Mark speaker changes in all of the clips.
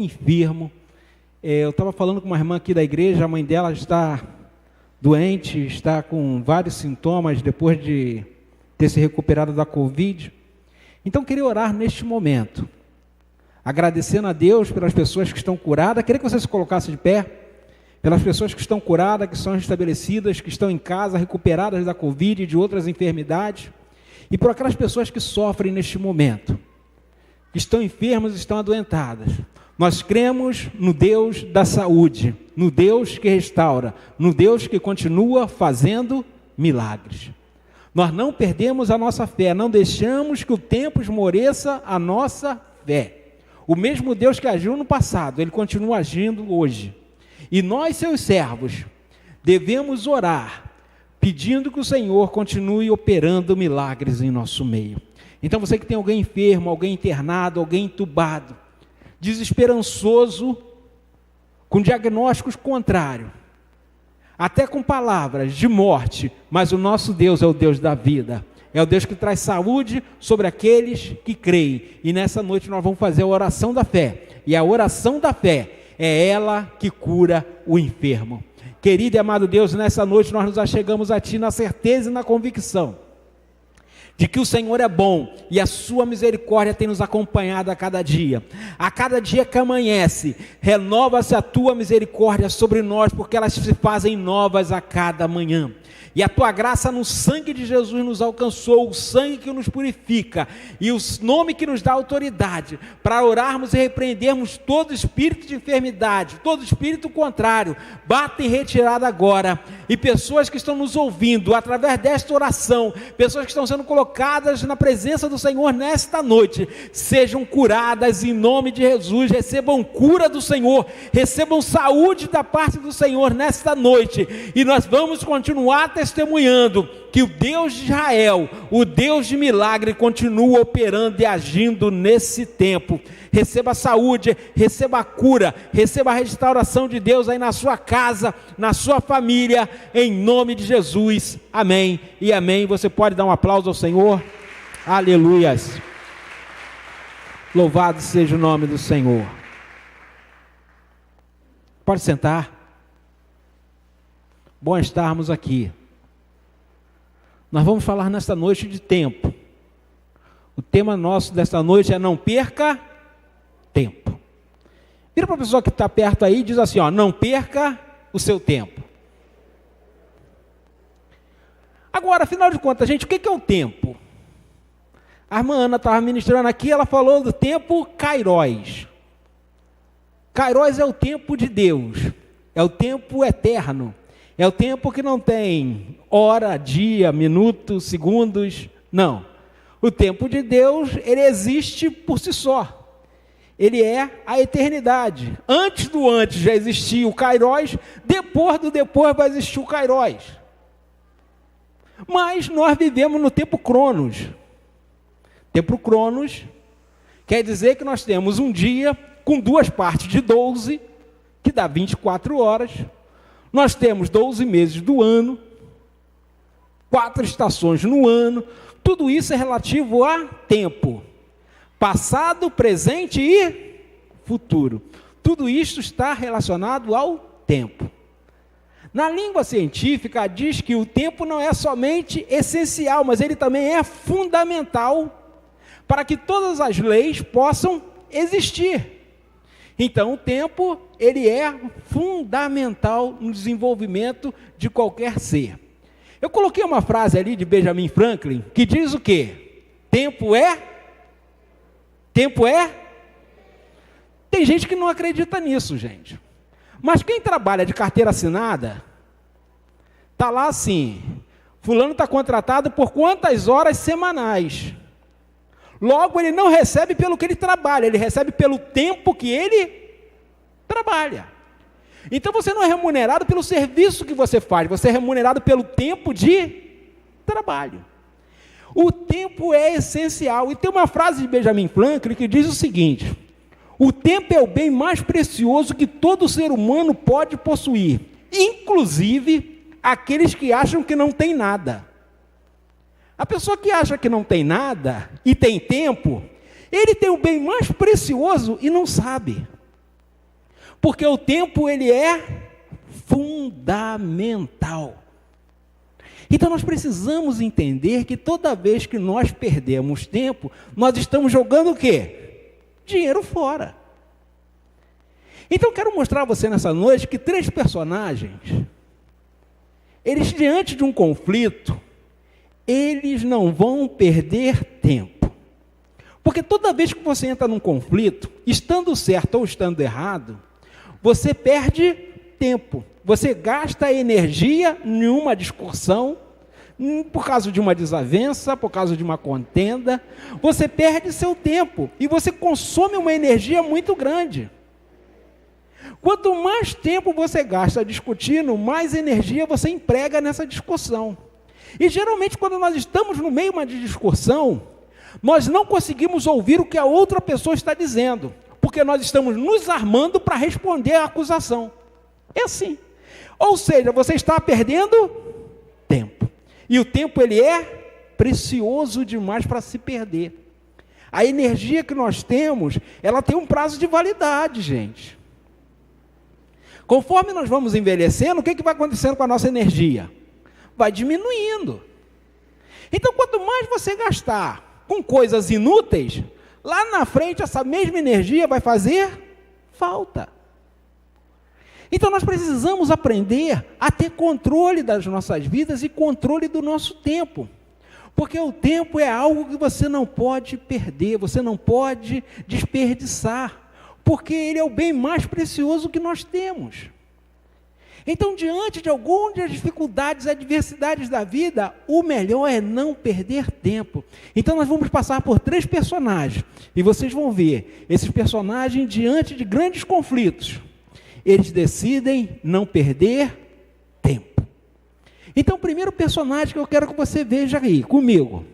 Speaker 1: enfermo. Eu estava falando com uma irmã aqui da igreja, a mãe dela está doente, está com vários sintomas depois de ter se recuperado da Covid. Então, queria orar neste momento, agradecendo a Deus pelas pessoas que estão curadas. Queria que você se colocasse de pé, pelas pessoas que estão curadas, que são restabelecidas, que estão em casa, recuperadas da Covid e de outras enfermidades, e por aquelas pessoas que sofrem neste momento, que estão enfermas, estão adoentadas. Nós cremos no Deus da saúde, no Deus que restaura, no Deus que continua fazendo milagres. Nós não perdemos a nossa fé, não deixamos que o tempo esmoreça a nossa fé. O mesmo Deus que agiu no passado, Ele continua agindo hoje. E nós, seus servos, devemos orar, pedindo que o Senhor continue operando milagres em nosso meio. Então você que tem alguém enfermo, alguém internado, alguém entubado, desesperançoso, com diagnósticos contrários, até com palavras de morte, mas o nosso Deus é o Deus da vida, é o Deus que traz saúde sobre aqueles que creem. E nessa noite nós vamos fazer a oração da fé, e a oração da fé é ela que cura o enfermo. Querido e amado Deus, nessa noite nós nos achegamos a Ti na certeza e na convicção de que o Senhor é bom e a sua misericórdia tem nos acompanhado a cada dia que amanhece, renova-se a tua misericórdia sobre nós, porque elas se fazem novas a cada manhã. E a tua graça no sangue de Jesus nos alcançou, o sangue que nos purifica e o nome que nos dá autoridade para orarmos e repreendermos todo espírito de enfermidade, todo espírito contrário. Bata em retirada agora. E pessoas que estão nos ouvindo através desta oração, pessoas que estão sendo colocadas na presença do Senhor nesta noite, sejam curadas em nome de Jesus, recebam cura do Senhor, recebam saúde da parte do Senhor nesta noite. E nós vamos continuar testemunhando que o Deus de Israel, o Deus de milagre, continua operando e agindo nesse tempo. Receba saúde, receba a cura, receba a restauração de Deus aí na sua casa, na sua família, em nome de Jesus, amém e amém. Você pode dar um aplauso ao Senhor, aleluias, louvado seja o nome do Senhor. Pode sentar, bom estarmos aqui. Nós vamos falar nesta noite de tempo. O tema nosso desta noite é não perca tempo. Vira para a pessoa que está perto aí e diz assim, ó, não perca o seu tempo. Agora, afinal de contas, gente, o que é o tempo? A irmã Ana estava ministrando aqui, ela falou do tempo Kairos. Kairos é o tempo de Deus, é o tempo eterno. É o tempo que não tem hora, dia, minuto, segundos, não. O tempo de Deus, ele existe por si só. Ele é a eternidade. Antes do antes já existia o Kairos, depois do depois vai existir o Kairos. Mas nós vivemos no tempo Cronos. Tempo Cronos quer dizer que nós temos um dia com 2 partes de 12, que dá 24 horas. Nós temos 12 meses do ano, 4 estações no ano, tudo isso é relativo a tempo, passado, presente e futuro. Tudo isso está relacionado ao tempo. Na língua científica diz que o tempo não é somente essencial, mas ele também é fundamental para que todas as leis possam existir. Então, o tempo, ele é fundamental no desenvolvimento de qualquer ser. Eu coloquei uma frase ali de Benjamin Franklin, que diz o quê? Tempo é? Tem gente que não acredita nisso, gente. Mas quem trabalha de carteira assinada, está lá assim, fulano está contratado por quantas horas semanais? Logo, ele não recebe pelo que ele trabalha, ele recebe pelo tempo que ele trabalha. Então, você não é remunerado pelo serviço que você faz, você é remunerado pelo tempo de trabalho. O tempo é essencial. E tem uma frase de Benjamin Franklin que diz o seguinte: o tempo é o bem mais precioso que todo ser humano pode possuir, inclusive aqueles que acham que não tem nada. A pessoa que acha que não tem nada e tem tempo, ele tem o bem mais precioso e não sabe. Porque o tempo, ele é fundamental. Então nós precisamos entender que toda vez que nós perdemos tempo, nós estamos jogando o quê? Dinheiro fora. Então eu quero mostrar a você nessa noite que 3 personagens, eles diante de um conflito, eles não vão perder tempo. Porque toda vez que você entra num conflito, estando certo ou estando errado, você perde tempo. Você gasta energia em uma discussão, por causa de uma desavença, por causa de uma contenda. Você perde seu tempo e você consome uma energia muito grande. Quanto mais tempo você gasta discutindo, mais energia você emprega nessa discussão. E geralmente quando nós estamos no meio de uma discussão, nós não conseguimos ouvir o que a outra pessoa está dizendo, porque nós estamos nos armando para responder à acusação. É assim. Ou seja, você está perdendo tempo. E o tempo, ele é precioso demais para se perder. A energia que nós temos, ela tem um prazo de validade, gente. Conforme nós vamos envelhecendo, o que vai acontecendo com a nossa energia? Vai diminuindo. Então, quanto mais você gastar com coisas inúteis, lá na frente essa mesma energia vai fazer falta. Então nós precisamos aprender a ter controle das nossas vidas e controle do nosso tempo. Porque o tempo é algo que você não pode perder, você não pode desperdiçar. Porque ele é o bem mais precioso que nós temos. Então, diante de algumas dificuldades, adversidades da vida, o melhor é não perder tempo. Então nós vamos passar por 3 personagens. E vocês vão ver, esses personagens, diante de grandes conflitos, eles decidem não perder tempo. Então, o primeiro personagem que eu quero que você veja aí, comigo.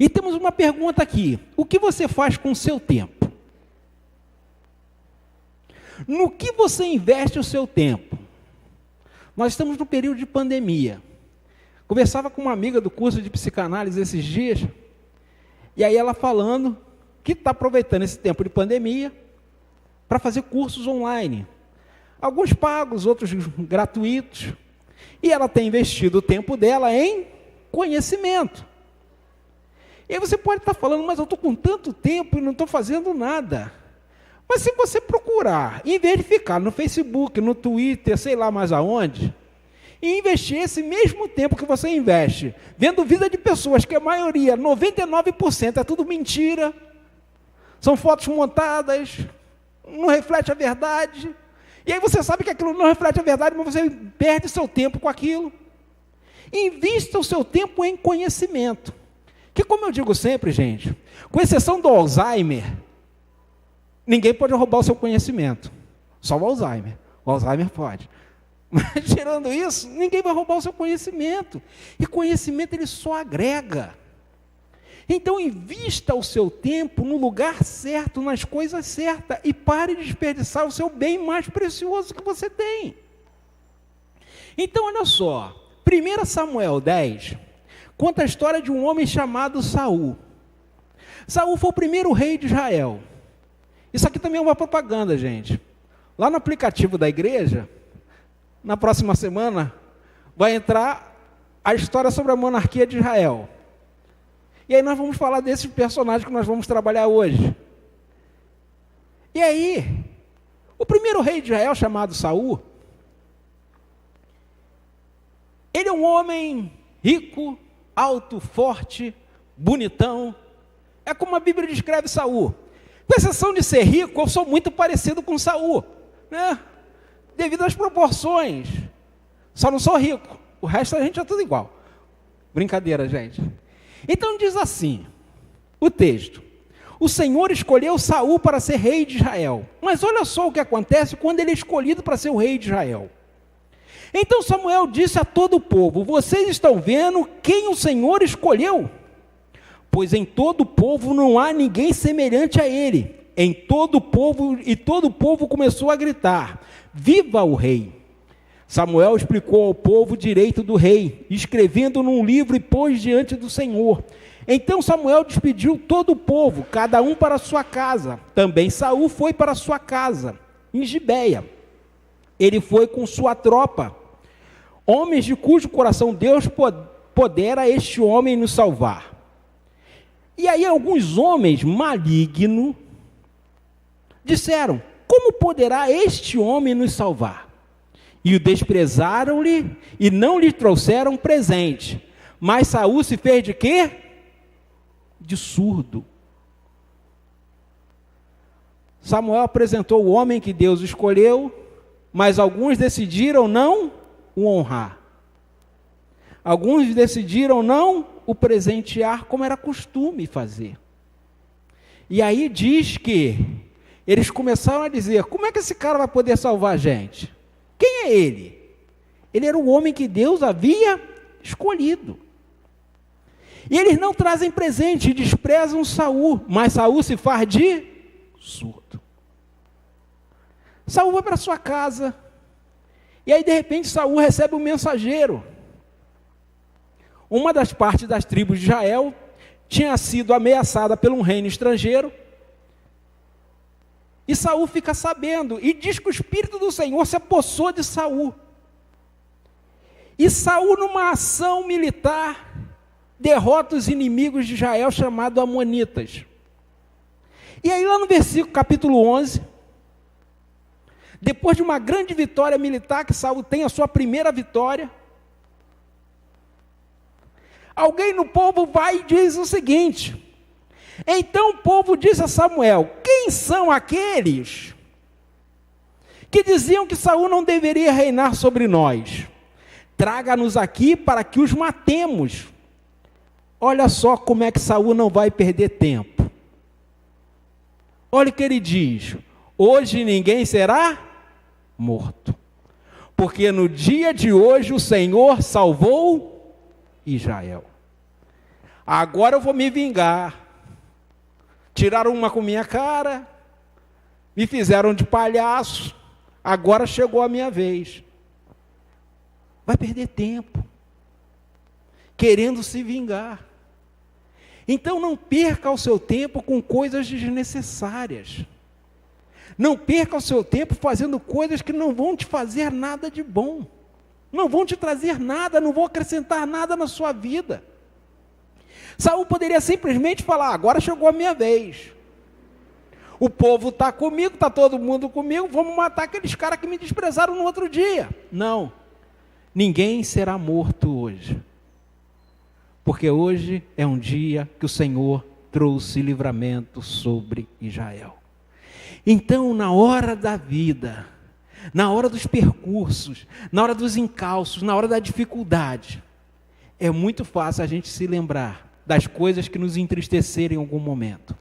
Speaker 1: E temos uma pergunta aqui. O que você faz com o seu tempo? No que você investe o seu tempo? Nós estamos no período de pandemia. Conversava com uma amiga do curso de psicanálise esses dias, e aí ela falando que está aproveitando esse tempo de pandemia para fazer cursos online. Alguns pagos, outros gratuitos. E ela tem investido o tempo dela em conhecimento. E aí você pode estar falando, mas eu estou com tanto tempo e não estou fazendo nada. Mas se você procurar, em vez de ficar no Facebook, no Twitter, sei lá mais aonde, e investir esse mesmo tempo que você investe, vendo vida de pessoas que a maioria, 99%, é tudo mentira, são fotos montadas, não reflete a verdade, e aí você sabe que aquilo não reflete a verdade, mas você perde seu tempo com aquilo. Invista o seu tempo em conhecimento, que, como eu digo sempre, gente, com exceção do Alzheimer, ninguém pode roubar o seu conhecimento, só o Alzheimer pode. Mas tirando isso, ninguém vai roubar o seu conhecimento, e conhecimento ele só agrega. Então invista o seu tempo no lugar certo, nas coisas certas, e pare de desperdiçar o seu bem mais precioso que você tem. Então olha só, 1 Samuel 10, conta a história de um homem chamado Saul. Saul foi o primeiro rei de Israel. Isso aqui também é uma propaganda, gente. Lá no aplicativo da igreja, na próxima semana, vai entrar a história sobre a monarquia de Israel. E aí nós vamos falar desses personagens que nós vamos trabalhar hoje. E aí, o primeiro rei de Israel, chamado Saul, ele é um homem rico, alto, forte, bonitão. É como a Bíblia descreve Saul. Com exceção de ser rico, eu sou muito parecido com Saul, né? Devido às proporções. Só não sou rico. O resto a gente é tudo igual. Brincadeira, gente. Então diz assim, o texto: o Senhor escolheu Saul para ser rei de Israel. Mas olha só o que acontece quando ele é escolhido para ser o rei de Israel. Então Samuel disse a todo o povo: vocês estão vendo quem o Senhor escolheu? Pois em todo o povo não há ninguém semelhante a ele. Em todo o povo, e todo o povo começou a gritar: viva o rei! Samuel explicou ao povo o direito do rei, escrevendo num livro e pôs diante do Senhor. Então Samuel despediu todo o povo, cada um para a sua casa. Também Saul foi para a sua casa. em Gibeia. Ele foi com sua tropa, homens de cujo coração Deus pudera este homem nos salvar. E aí alguns homens malignos disseram: como poderá este homem nos salvar? E o desprezaram-lhe e não lhe trouxeram presente. Mas Saul se fez de quê? De surdo. Samuel apresentou o homem que Deus escolheu, mas alguns decidiram não o honrar. Alguns decidiram não o presentear como era costume fazer. E aí diz que eles começaram a dizer: como é que esse cara vai poder salvar a gente? Quem é ele? Ele era o homem que Deus havia escolhido. E eles não trazem presente e desprezam Saul, mas Saul se faz de surdo. Saul vai para sua casa, e aí de repente Saul recebe um mensageiro. Uma das partes das tribos de Israel tinha sido ameaçada por um reino estrangeiro, e Saul fica sabendo, e diz que o Espírito do Senhor se apossou de Saul. E Saul, numa ação militar, derrota os inimigos de Israel, chamados Amonitas. E aí lá no versículo capítulo 11, depois de uma grande vitória militar, que Saul tem a sua primeira vitória, alguém no povo vai e diz o seguinte: então o povo disse a Samuel: quem são aqueles que diziam que Saul não deveria reinar sobre nós? Traga-nos aqui para que os matemos. Olha só como é que Saul não vai perder tempo. Olha o que ele diz: hoje ninguém será morto, porque no dia de hoje o Senhor salvou Israel. Agora eu vou me vingar. Tiraram uma com minha cara, me fizeram de palhaço, agora chegou a minha vez. Vai perder tempo, querendo se vingar. Então não perca o seu tempo com coisas desnecessárias. Não perca o seu tempo fazendo coisas que não vão te fazer nada de bom. Não vão te trazer nada, não vão acrescentar nada na sua vida. Saul poderia simplesmente falar: agora chegou a minha vez. O povo está comigo, está todo mundo comigo, vamos matar aqueles caras que me desprezaram no outro dia. Não, ninguém será morto hoje. Porque hoje é um dia que o Senhor trouxe livramento sobre Israel. Então, na hora da vida, na hora dos percursos, na hora dos encalços, na hora da dificuldade, é muito fácil a gente se lembrar das coisas que nos entristeceram em algum momento.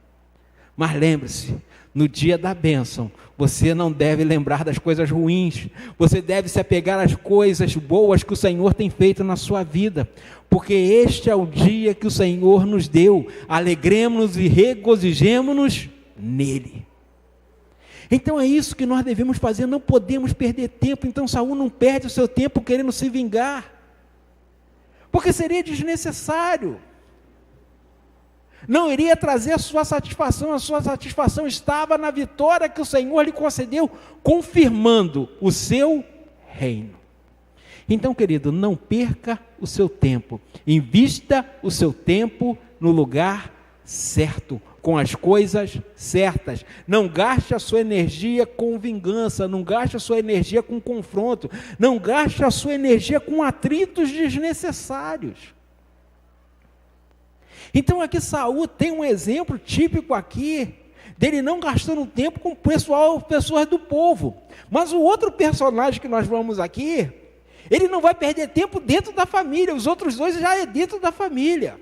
Speaker 1: Mas lembre-se, no dia da bênção, você não deve lembrar das coisas ruins, você deve se apegar às coisas boas que o Senhor tem feito na sua vida, porque este é o dia que o Senhor nos deu, alegremos-nos e regozijemo-nos nele. Então é isso que nós devemos fazer, não podemos perder tempo. Então Saul não perde o seu tempo querendo se vingar, porque seria desnecessário. Não iria trazer a sua satisfação estava na vitória que o Senhor lhe concedeu, confirmando o seu reino. Então, querido, não perca o seu tempo, invista o seu tempo no lugar certo, com as coisas certas. Não gaste a sua energia com vingança, não gaste a sua energia com confronto, não gaste a sua energia com atritos desnecessários. Então aqui Saul tem um exemplo típico aqui, dele não gastando tempo com pessoas do povo. Mas o outro personagem que nós vamos aqui, ele não vai perder tempo dentro da família, os outros dois já é dentro da família.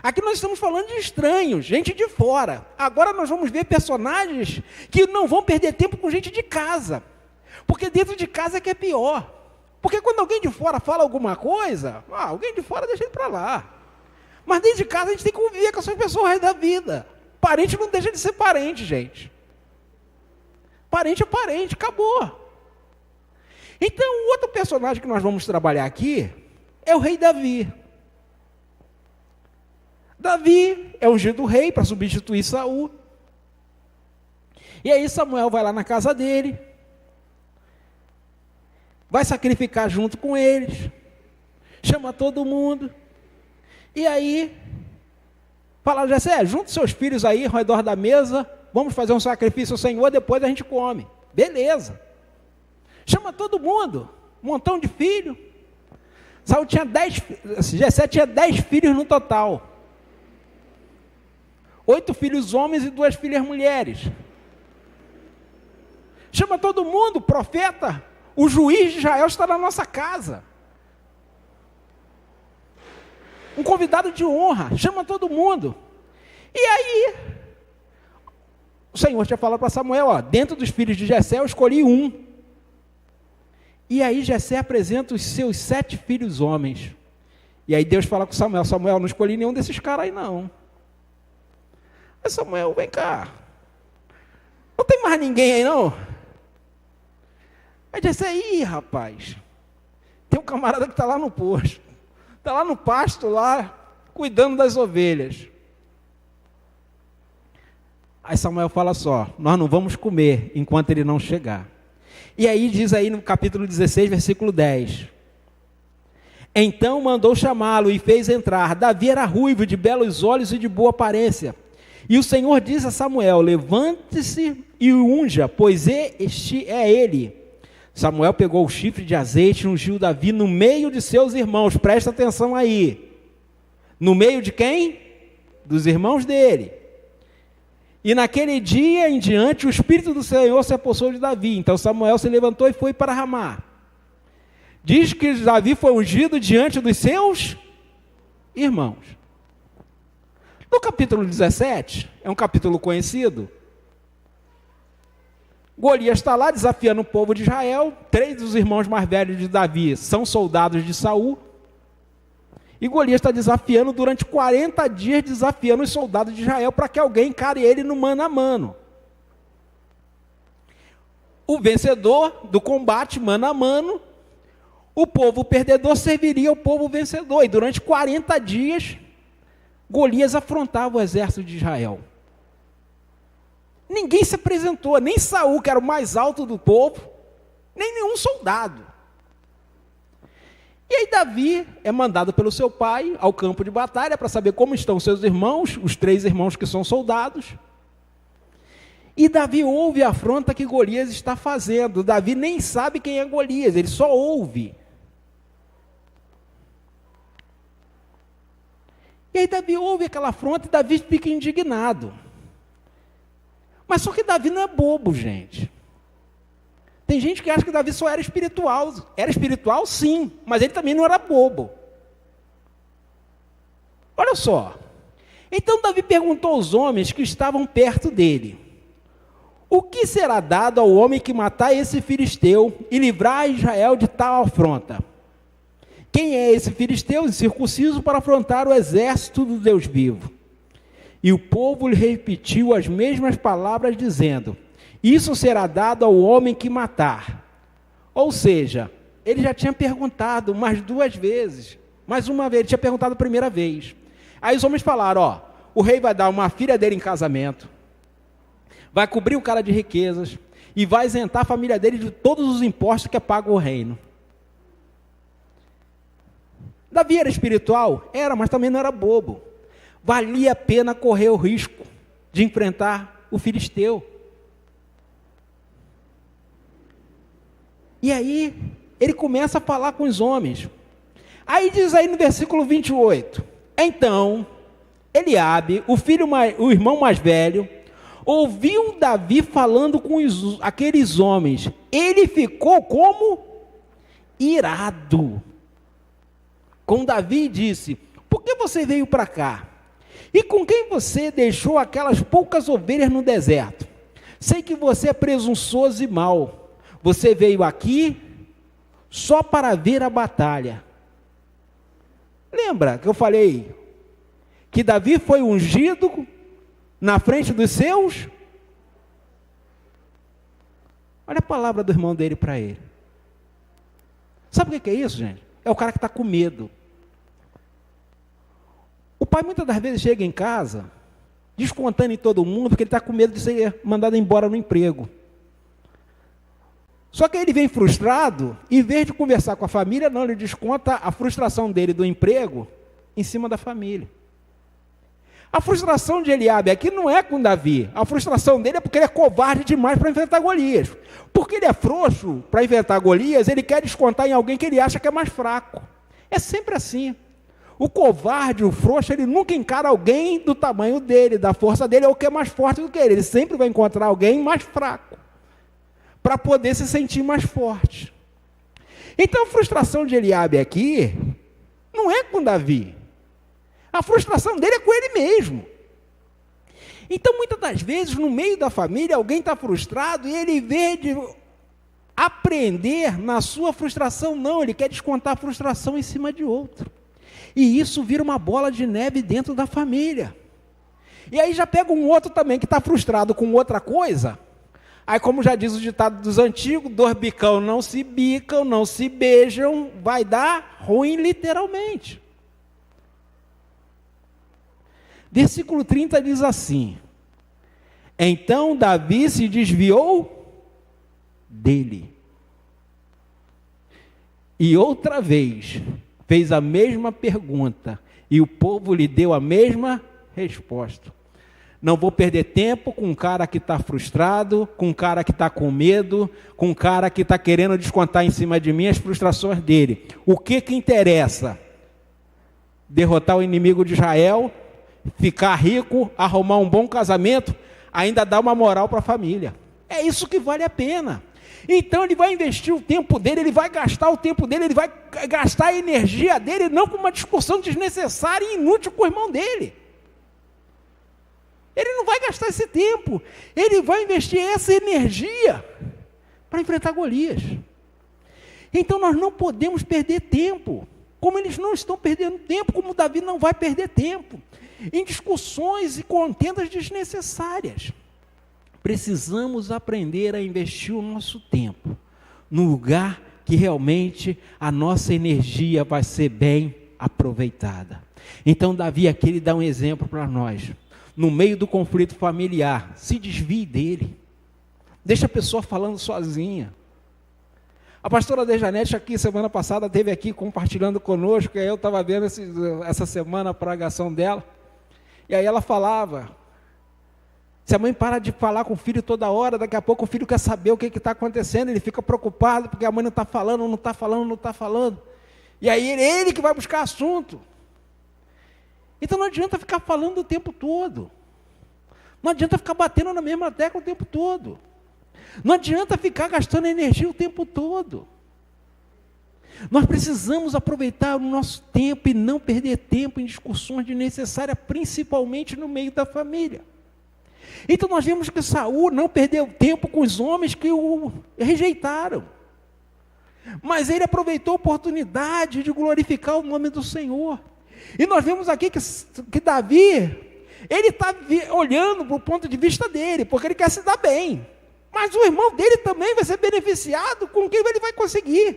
Speaker 1: Aqui nós estamos falando de estranhos, gente de fora. Agora nós vamos ver personagens que não vão perder tempo com gente de casa, porque dentro de casa é que é pior. Porque quando alguém de fora fala alguma coisa, alguém de fora deixa ele para lá. Mas dentro de casa a gente tem que conviver com essas pessoas o resto da vida. Parente não deixa de ser parente, gente. Parente é parente, acabou. Então, o outro personagem que nós vamos trabalhar aqui é o rei Davi. Davi é ungido rei para substituir Saul. E aí Samuel vai lá na casa dele, vai sacrificar junto com eles, chama todo mundo, e aí fala: Jessé, junta seus filhos aí ao redor da mesa, vamos fazer um sacrifício ao Senhor, depois a gente come. Beleza. Chama todo mundo, um montão de filho. Saul tinha Jessé tinha 10 filhos no total. 8 filhos homens e 2 filhas mulheres. Chama todo mundo, profeta, o juiz de Israel está na nossa casa. Um convidado de honra, chama todo mundo. E aí, o Senhor tinha falado para Samuel, ó, dentro dos filhos de Jessé eu escolhi um. E aí Jessé apresenta os seus 7 filhos homens. E aí Deus fala com Samuel: Samuel, não escolhi nenhum desses caras aí não. Aí Samuel, vem cá, não tem mais ninguém aí não? Aí Jessé: ih, rapaz, tem um camarada que está lá no posto, está lá no pasto, lá, cuidando das ovelhas. Aí Samuel fala só: nós não vamos comer enquanto ele não chegar. E aí diz aí no capítulo 16, versículo 10. Então mandou chamá-lo e fez entrar. Davi era ruivo, de belos olhos e de boa aparência. E o Senhor disse a Samuel: levante-se e unja, pois este é ele. Samuel pegou o chifre de azeite e ungiu Davi no meio de seus irmãos. Presta atenção aí. No meio de quem? Dos irmãos dele. E naquele dia em diante o Espírito do Senhor se apossou de Davi. Então Samuel se levantou e foi para Ramá. Diz que Davi foi ungido diante dos seus irmãos. No capítulo 17, é um capítulo conhecido, Golias está lá desafiando o povo de Israel. 3 dos irmãos mais velhos de Davi são soldados de Saul. E Golias está desafiando durante 40 dias, desafiando os soldados de Israel para que alguém encare ele no mano a mano. O vencedor do combate mano a mano, o povo perdedor serviria ao povo vencedor. E durante 40 dias, Golias afrontava o exército de Israel. Ninguém se apresentou, nem Saul, que era o mais alto do povo, nem nenhum soldado. E aí Davi é mandado pelo seu pai ao campo de batalha para saber como estão seus irmãos, os 3 irmãos que são soldados. E Davi ouve a afronta que Golias está fazendo. Davi nem sabe quem é Golias, ele só ouve. E aí Davi ouve aquela afronta e Davi fica indignado. Mas só que Davi não é bobo, gente. Tem gente que acha que Davi só era espiritual. Era espiritual, sim, mas ele também não era bobo. Olha só. Então Davi perguntou aos homens que estavam perto dele: o que será dado ao homem que matar esse filisteu e livrar Israel de tal afronta? Quem é esse filisteu incircunciso para afrontar o exército do Deus vivo? E o povo lhe repetiu as mesmas palavras, dizendo: isso será dado ao homem que matar. Ou seja, ele já tinha perguntado mais 2 vezes. Mais uma vez, ele tinha perguntado a primeira vez. Aí os homens falaram: ó, o rei vai dar uma filha dele em casamento, vai cobrir o cara de riquezas e vai isentar a família dele de todos os impostos que é pago ao reino. Davi era espiritual? Era, mas também não era bobo. Valia a pena correr o risco de enfrentar o filisteu. E aí, ele começa a falar com os homens. Aí diz aí no versículo 28, então, Eliabe, o irmão mais velho, ouviu Davi falando com aqueles homens. Ele ficou como irado com Davi e disse: por que você veio para cá? E com quem você deixou aquelas poucas ovelhas no deserto? Sei que você é presunçoso e mau. Você veio aqui só para ver a batalha. Lembra que eu falei que Davi foi ungido na frente dos seus? Olha a palavra do irmão dele para ele. Sabe o que é isso, gente? É o cara que está com medo. O pai muitas das vezes chega em casa descontando em todo mundo porque ele está com medo de ser mandado embora no emprego. Só que ele vem frustrado, em vez de conversar com a família, não, ele desconta a frustração dele do emprego em cima da família. A frustração de Eliabe aqui não é com Davi, a frustração dele é porque ele é covarde demais para enfrentar Golias. Porque ele é frouxo para enfrentar Golias, ele quer descontar em alguém que ele acha que é mais fraco. É sempre assim. O covarde, o frouxo, ele nunca encara alguém do tamanho dele, da força dele, ou que é mais forte do que ele. Ele sempre vai encontrar alguém mais fraco, para poder se sentir mais forte. Então a frustração de Eliabe aqui, não é com Davi. A frustração dele é com ele mesmo. Então muitas das vezes, no meio da família, alguém está frustrado e ele, em vez de aprender na sua frustração, não, ele quer descontar a frustração em cima de outro. E isso vira uma bola de neve dentro da família. E aí já pega um outro também que está frustrado com outra coisa. Aí, como já diz o ditado dos antigos, dois bicão não se bicam, não se beijam, vai dar ruim literalmente. Versículo 30 diz assim: então Davi se desviou dele. E outra vez fez a mesma pergunta, e o povo lhe deu a mesma resposta. Não vou perder tempo com um cara que está frustrado, com um cara que está com medo, com um cara que está querendo descontar em cima de mim as frustrações dele. O que interessa? Derrotar o inimigo de Israel, ficar rico, arrumar um bom casamento, ainda dar uma moral para a família. É isso que vale a pena. Então ele vai investir o tempo dele, ele vai gastar o tempo dele, ele vai gastar a energia dele, não com uma discussão desnecessária e inútil com o irmão dele. Ele não vai gastar esse tempo, ele vai investir essa energia para enfrentar Golias. Então nós não podemos perder tempo, como eles não estão perdendo tempo, como Davi não vai perder tempo, em discussões e contendas desnecessárias. Precisamos aprender a investir o nosso tempo no lugar que realmente a nossa energia vai ser bem aproveitada. Então Davi aqui ele dá um exemplo para nós. No meio do conflito familiar, se desvie dele. Deixa a pessoa falando sozinha. A pastora Dejanete aqui, semana passada, esteve aqui compartilhando conosco, e aí eu estava vendo essa semana a pregação dela, e aí ela falava, se a mãe para de falar com o filho toda hora, daqui a pouco o filho quer saber o que está acontecendo, ele fica preocupado, porque a mãe não está falando, não está falando, não está falando, e aí ele que vai buscar assunto. Então não adianta ficar falando o tempo todo, não adianta ficar batendo na mesma tecla o tempo todo, não adianta ficar gastando energia o tempo todo. Nós precisamos aproveitar o nosso tempo e não perder tempo em discussões desnecessárias, principalmente no meio da família. Então nós vemos que Saul não perdeu tempo com os homens que o rejeitaram, mas ele aproveitou a oportunidade de glorificar o nome do Senhor. E nós vemos aqui que Davi, ele está olhando para o ponto de vista dele, porque ele quer se dar bem. Mas o irmão dele também vai ser beneficiado com quem ele vai conseguir.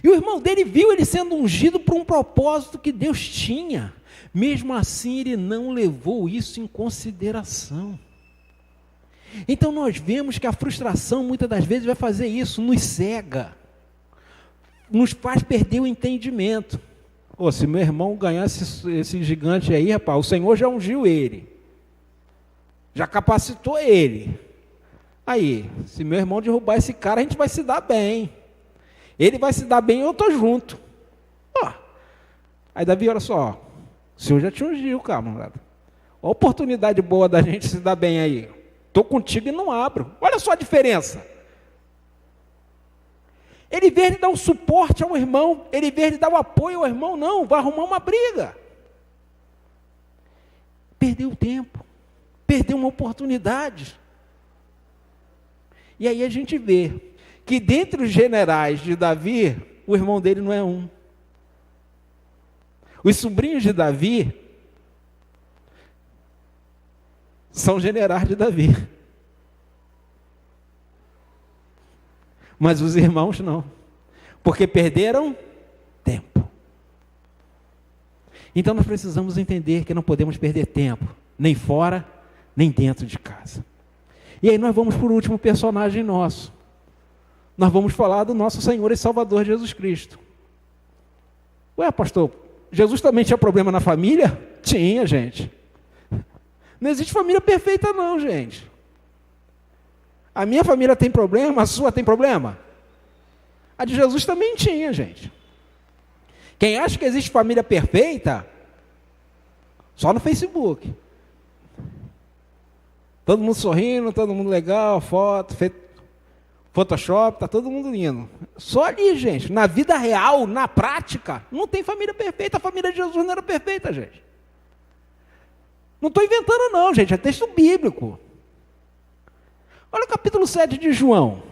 Speaker 1: E o irmão dele viu ele sendo ungido por um propósito que Deus tinha. Mesmo assim, ele não levou isso em consideração. Então nós vemos que a frustração muitas das vezes vai fazer isso, nos cega, nos faz perder o entendimento. Se meu irmão ganhar esse gigante aí, rapaz, o Senhor já ungiu ele, já capacitou ele. Aí, se meu irmão derrubar esse cara, a gente vai se dar bem. Ele vai se dar bem e eu estou junto. Aí Davi, olha só, o Senhor já te ungiu, camarada. Olha a oportunidade boa da gente se dar bem aí. Estou contigo e não abro. Olha só a diferença. Ele, em vez de dar um suporte ao irmão, ele, em vez de dar o apoio ao irmão, não, vai arrumar uma briga. Perdeu tempo, perdeu uma oportunidade. E aí a gente vê que dentre os generais de Davi, o irmão dele não é um. Os sobrinhos de Davi são generais de Davi. Mas os irmãos não, porque perderam tempo. Então nós precisamos entender que não podemos perder tempo, nem fora, nem dentro de casa. E aí nós vamos para o último personagem nosso. Nós vamos falar do nosso Senhor e Salvador Jesus Cristo. Ué, pastor, Jesus também tinha problema na família? Tinha, gente. Não existe família perfeita não, gente. A minha família tem problema, a sua tem problema? A de Jesus também tinha, gente. Quem acha que existe família perfeita, só no Facebook. Todo mundo sorrindo, todo mundo legal, foto, Photoshop, tá todo mundo lindo. Só ali, gente, na vida real, na prática, não tem família perfeita. A família de Jesus não era perfeita, gente. Não estou inventando não, gente, é texto bíblico. Olha o capítulo 7 de João.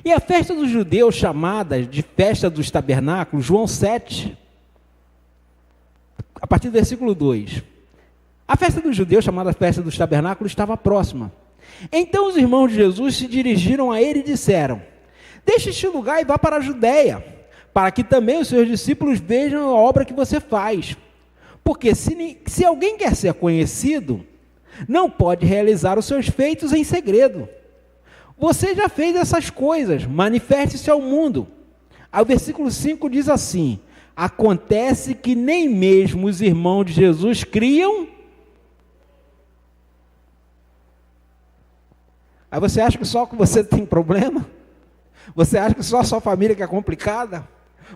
Speaker 1: E a festa dos judeus, chamada de festa dos tabernáculos, João 7, a partir do versículo 2. A festa dos judeus, chamada festa dos tabernáculos, estava próxima. Então os irmãos de Jesus se dirigiram a ele e disseram: deixe este lugar e vá para a Judéia, para que também os seus discípulos vejam a obra que você faz. Porque se alguém quer ser conhecido, não pode realizar os seus feitos em segredo. Você já fez essas coisas, manifeste-se ao mundo. Aí o versículo 5 diz assim: acontece que nem mesmo os irmãos de Jesus criam. Aí você acha que só que você tem problema? Você acha que só a sua família que é complicada?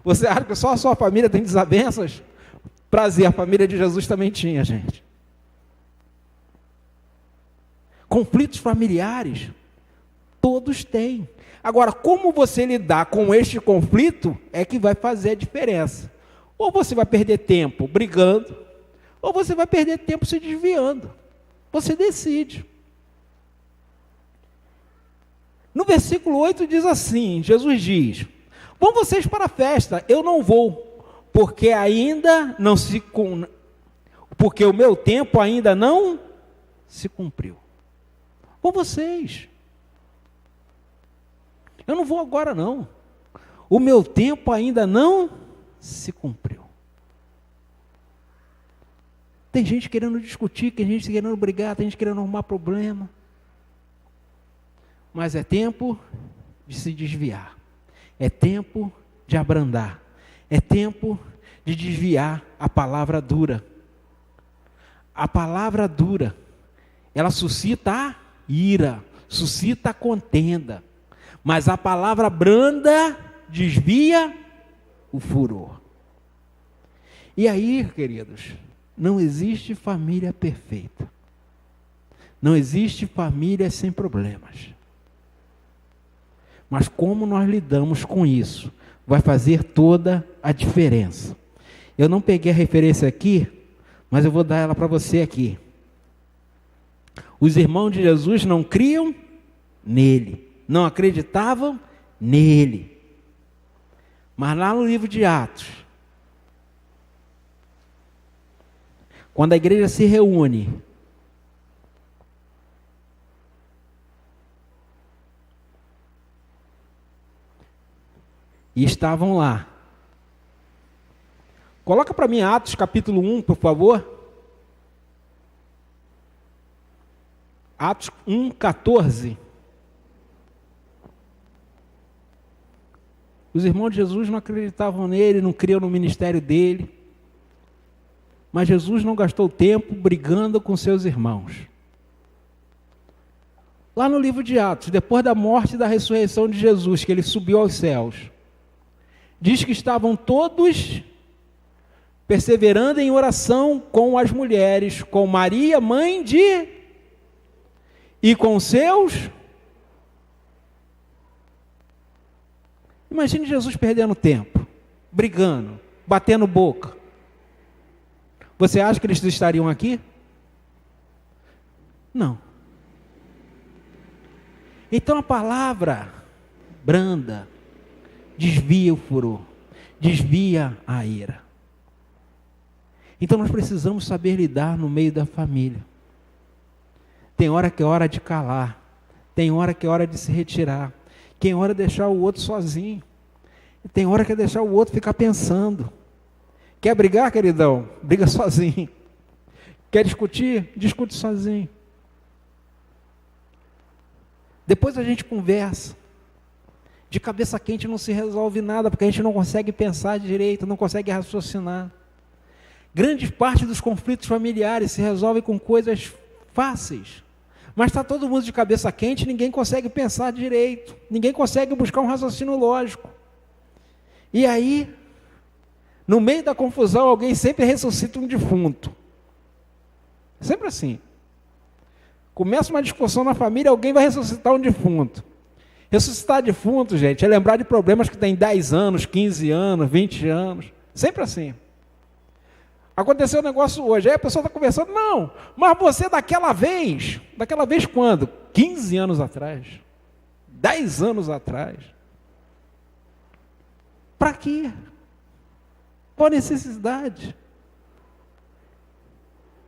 Speaker 1: Você acha que só a sua família tem desavenças? Prazer, a família de Jesus também tinha, gente. Conflitos familiares, todos têm. Agora, como você lidar com este conflito é que vai fazer a diferença. Ou você vai perder tempo brigando, ou você vai perder tempo se desviando. Você decide. No versículo 8 diz assim, Jesus diz: vão vocês para a festa, eu não vou, porque o meu tempo ainda não se cumpriu. Vão vocês. Eu não vou agora não. O meu tempo ainda não se cumpriu. Tem gente querendo discutir, tem gente querendo brigar, tem gente querendo arrumar problema. Mas é tempo de se desviar. É tempo de abrandar. É tempo de desviar a palavra dura. A palavra dura, ela suscita a ira, suscita a contenda. Mas a palavra branda desvia o furor. E aí, queridos, não existe família perfeita. Não existe família sem problemas. Mas como nós lidamos com isso, vai fazer toda a diferença. Eu não peguei a referência aqui, mas eu vou dar ela para você aqui. Os irmãos de Jesus não criam nele, não acreditavam nele. Mas lá no livro de Atos, quando a igreja se reúne, e estavam lá. Coloca para mim Atos capítulo 1, por favor. Atos 1, 14. Os irmãos de Jesus não acreditavam nele, não criam no ministério dele. Mas Jesus não gastou tempo brigando com seus irmãos. Lá no livro de Atos, depois da morte e da ressurreição de Jesus, que ele subiu aos céus, diz que estavam todos perseverando em oração com as mulheres, com Maria, mãe de, e com seus. Imagine Jesus perdendo tempo, brigando, batendo boca. Você acha que eles estariam aqui? Não. Então a palavra branda desvia o furor, desvia a ira. Então nós precisamos saber lidar no meio da família. Tem hora que é hora de calar, tem hora que é hora de se retirar, tem hora de deixar o outro sozinho, tem hora que é deixar o outro ficar pensando. Quer brigar, queridão? Briga sozinho. Quer discutir? Discute sozinho. Depois a gente conversa. De cabeça quente não se resolve nada, porque a gente não consegue pensar direito, não consegue raciocinar. Grande parte dos conflitos familiares se resolvem com coisas fáceis. Mas está todo mundo de cabeça quente, ninguém consegue pensar direito, ninguém consegue buscar um raciocínio lógico. E aí, no meio da confusão, alguém sempre ressuscita um defunto. Sempre assim. Começa uma discussão na família, alguém vai ressuscitar um defunto. Ressuscitar defunto, gente, é lembrar de problemas que tem 10 anos, 15 anos, 20 anos. Sempre assim. Aconteceu um negócio hoje, aí a pessoa está conversando, não, mas você daquela vez quando? 15 anos atrás, 10 anos atrás. Para quê? Qual a necessidade?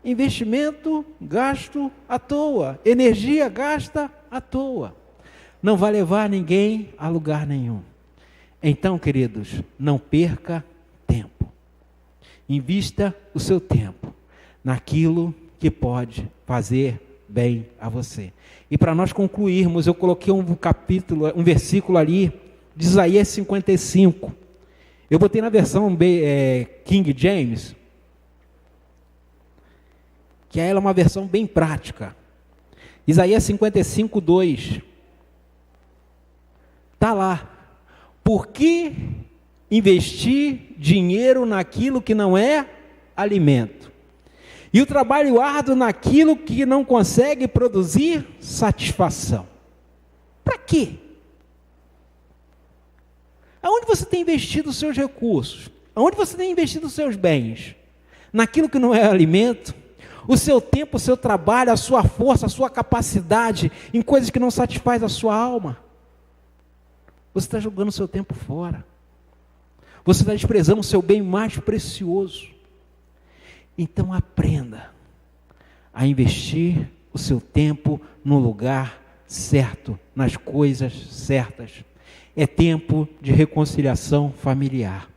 Speaker 1: Investimento, gasto à toa, energia gasta à toa. Não vai levar ninguém a lugar nenhum. Então, queridos, não perca tempo. Invista o seu tempo naquilo que pode fazer bem a você. E para nós concluirmos, eu coloquei um versículo ali de Isaías 55. Eu botei na versão King James, que ela é uma versão bem prática. Isaías 55, 2. Está lá. Por que investir dinheiro naquilo que não é alimento? E o trabalho árduo naquilo que não consegue produzir satisfação. Para quê? Aonde você tem investido os seus recursos? Aonde você tem investido os seus bens? Naquilo que não é alimento? O seu tempo, o seu trabalho, a sua força, a sua capacidade em coisas que não satisfazem a sua alma? Você está jogando o seu tempo fora. Você está desprezando o seu bem mais precioso. Então aprenda a investir o seu tempo no lugar certo, nas coisas certas. É tempo de reconciliação familiar.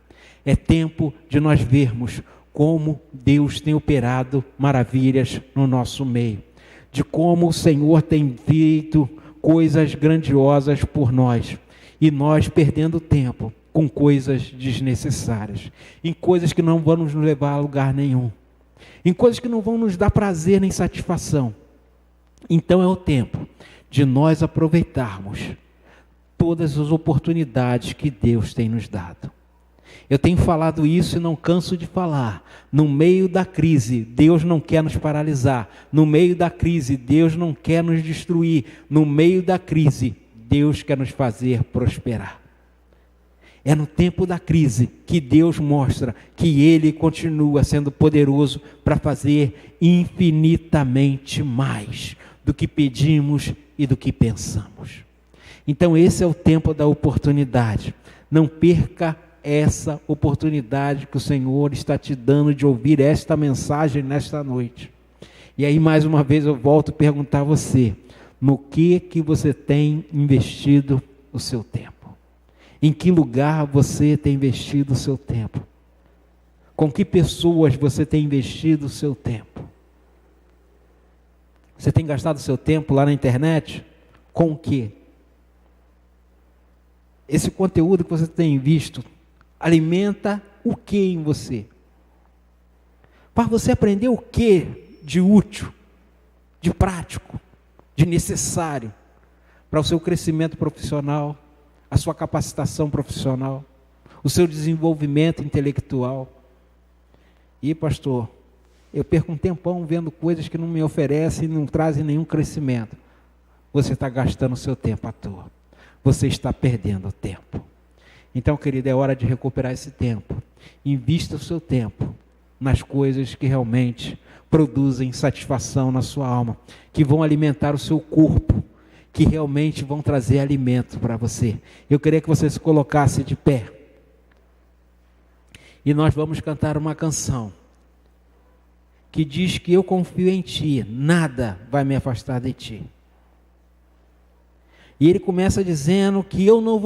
Speaker 1: É tempo de nós vermos como Deus tem operado maravilhas no nosso meio. De como o Senhor tem feito coisas grandiosas por nós. E nós perdendo tempo com coisas desnecessárias, em coisas que não vão nos levar a lugar nenhum, em coisas que não vão nos dar prazer nem satisfação. Então é o tempo de nós aproveitarmos todas as oportunidades que Deus tem nos dado. Eu tenho falado isso e não canso de falar. No meio da crise, Deus não quer nos paralisar. No meio da crise, Deus não quer nos destruir. No meio da crise, Deus quer nos fazer prosperar. É no tempo da crise que Deus mostra que Ele continua sendo poderoso para fazer infinitamente mais do que pedimos e do que pensamos. Então esse é o tempo da oportunidade. Não perca essa oportunidade que o Senhor está te dando de ouvir esta mensagem nesta noite. E aí mais uma vez eu volto a perguntar a você, no que você tem investido o seu tempo? Em que lugar você tem investido o seu tempo? Com que pessoas você tem investido o seu tempo? Você tem gastado o seu tempo lá na internet? Com o quê? Esse conteúdo que você tem visto alimenta o que em você? Para você aprender o que de útil, de prático, de necessário para o seu crescimento profissional, a sua capacitação profissional, o seu desenvolvimento intelectual. E pastor, eu perco um tempão vendo coisas que não me oferecem, não trazem nenhum crescimento. Você está gastando o seu tempo à toa. Você está perdendo tempo. Então, querido, é hora de recuperar esse tempo. Invista o seu tempo nas coisas que realmente produzem satisfação na sua alma, que vão alimentar o seu corpo, que realmente vão trazer alimento para você. Eu queria que você se colocasse de pé. E nós vamos cantar uma canção que diz que eu confio em Ti, nada vai me afastar de Ti. E ele começa dizendo que eu não vou